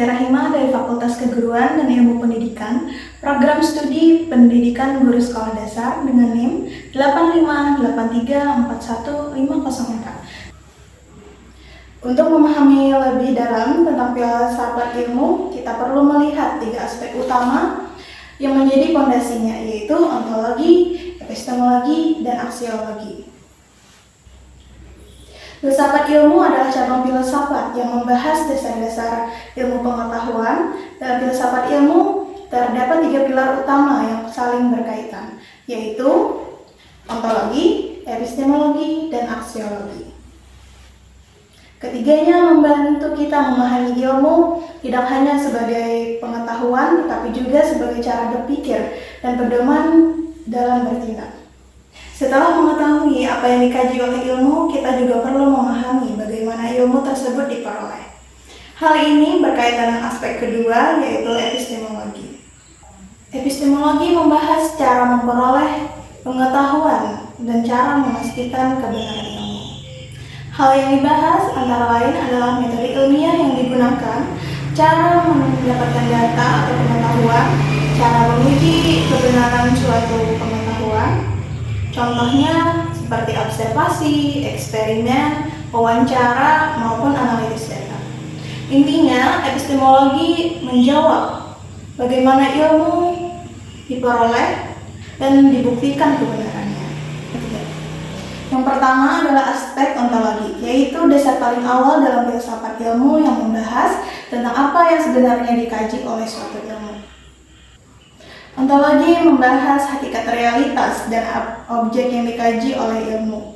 Siti Rahimah dari Fakultas Keguruan dan Ilmu Pendidikan, Program Studi Pendidikan Guru Sekolah Dasar dengan NIM 858341504. Untuk memahami lebih dalam tentang filsafat ilmu, kita perlu melihat 3 aspek utama yang menjadi fondasinya, yaitu ontologi, epistemologi, dan aksiologi. Filsafat ilmu adalah cabang filsafat yang membahas dasar-dasar ilmu pengetahuan. Dalam filsafat ilmu terdapat 3 pilar utama yang saling berkaitan, yaitu ontologi, epistemologi, dan aksiologi. Ketiganya membantu kita memahami ilmu tidak hanya sebagai pengetahuan, tetapi juga sebagai cara berpikir dan pedoman dalam bertindak. Setelah mengetahui apa yang dikaji oleh ilmu, kita juga perlu memahami bagaimana ilmu tersebut diperoleh. Hal ini berkaitan dengan aspek kedua, yaitu epistemologi. Epistemologi membahas cara memperoleh pengetahuan dan cara memastikan kebenaran ilmu. Hal yang dibahas antara lain adalah metode ilmiah yang digunakan, cara mendapatkan data atau pengetahuan, cara menguji kebenaran suatu pengetahuan. Contohnya seperti observasi, eksperimen, wawancara, maupun analisis data. Intinya, epistemologi menjawab bagaimana ilmu diperoleh dan dibuktikan kebenarannya. Yang pertama adalah aspek ontologi, yaitu dasar paling awal dalam filsafat ilmu yang membahas tentang apa yang sebenarnya dikaji oleh suatu ilmu. Ontologi membahas hakikat realitas dan objek yang dikaji oleh ilmu.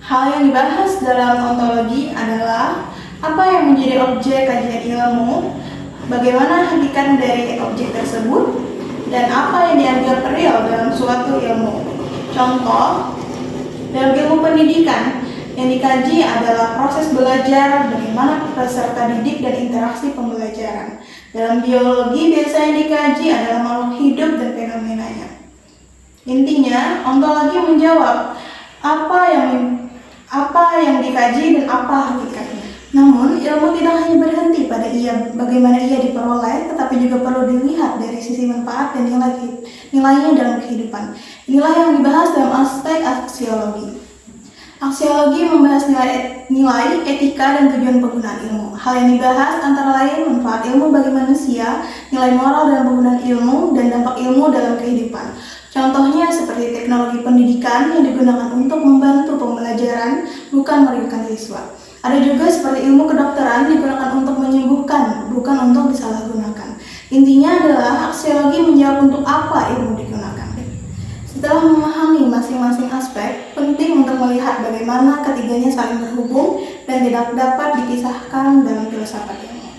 Hal yang dibahas dalam ontologi adalah apa yang menjadi objek kajian ilmu, bagaimana hakikat dari objek tersebut, dan apa yang dianggap real dalam suatu ilmu. Contoh, dalam ilmu pendidikan, yang dikaji adalah proses belajar, bagaimana peserta didik dan interaksi pembelajaran. Dalam biologi, biasanya dikaji adalah makhluk hidup dan fenomenanya. Intinya, ontologi menjawab apa yang dikaji dan apa hakikatnya. Namun, ilmu tidak hanya berhenti pada bagaimana ia diperoleh, tetapi juga perlu dilihat dari sisi manfaat dan nilainya dalam kehidupan. Inilah yang dibahas dalam aspek aksiologi. Aksiologi membahas nilai, etika, dan tujuan penggunaan ilmu. Hal yang dibahas antara lain manfaat ilmu bagi manusia, nilai moral dalam penggunaan ilmu, dan dampak ilmu dalam kehidupan. Contohnya seperti teknologi pendidikan yang digunakan untuk membantu pembelajaran, bukan merugikan siswa. Ada juga seperti ilmu kedokteran digunakan untuk menyembuhkan, bukan untuk disalahgunakan. Intinya adalah aksiologi menjawab untuk apa ilmu digunakan. Setelah memahami masing-masing aspek, penting untuk melihat bagaimana ketiganya saling berhubung dan tidak dapat dipisahkan dalam filsafat ilmu.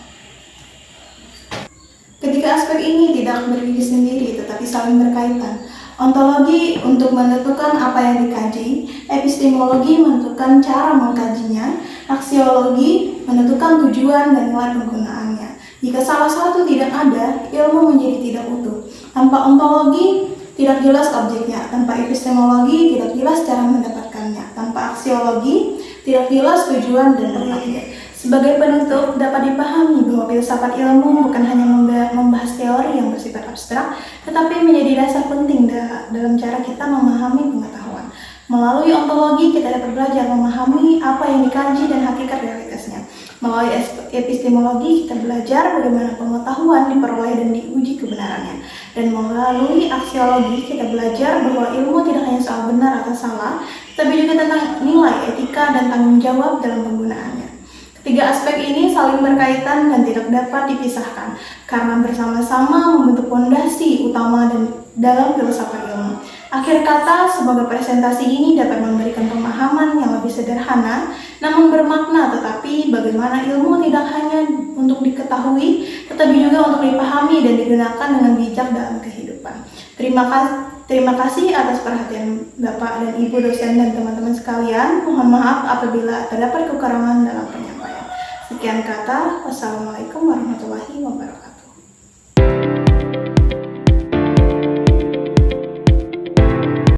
Ketiga aspek ini tidak berdiri sendiri tetapi saling berkaitan. Ontologi untuk menentukan apa yang dikaji, epistemologi menentukan cara mengkajinya, aksiologi menentukan tujuan dan nilai penggunaannya. Jika salah satu tidak ada, ilmu menjadi tidak utuh. Tanpa ontologi, tidak jelas objeknya. Tanpa epistemologi, tidak jelas cara mendapatkannya. Tanpa aksiologi, tidak jelas tujuan dan tempatnya. Sebagai penutup, dapat dipahami bahwa filsafat ilmu bukan hanya membahas teori yang bersifat abstrak, tetapi menjadi dasar penting dalam cara kita memahami pengetahuan. Melalui ontologi, kita dapat belajar memahami apa yang dikaji dan hakikat realitasnya. Melalui epistemologi, kita belajar bagaimana pengetahuan diperoleh dan diuji kebenarannya. Dan melalui aksiologi, kita belajar bahwa ilmu tidak hanya soal benar atau salah, tapi juga tentang nilai, etika, dan tanggung jawab dalam penggunaannya. Ketiga aspek ini saling berkaitan dan tidak dapat dipisahkan, karena bersama-sama membentuk fondasi utama dalam filsafat ilmu. Akhir kata, semoga presentasi ini dapat memberikan pemahaman yang lebih sederhana, namun bermakna, tetapi bagaimana ilmu tidak hanya untuk diketahui, tetapi juga untuk dipahami dan digunakan dengan bijak dalam kehidupan. Terima kasih atas perhatian Bapak dan Ibu dosen dan teman-teman sekalian. Mohon maaf apabila terdapat kekurangan dalam penyampaian. Sekian kata, wassalamualaikum warahmatullahi wabarakatuh.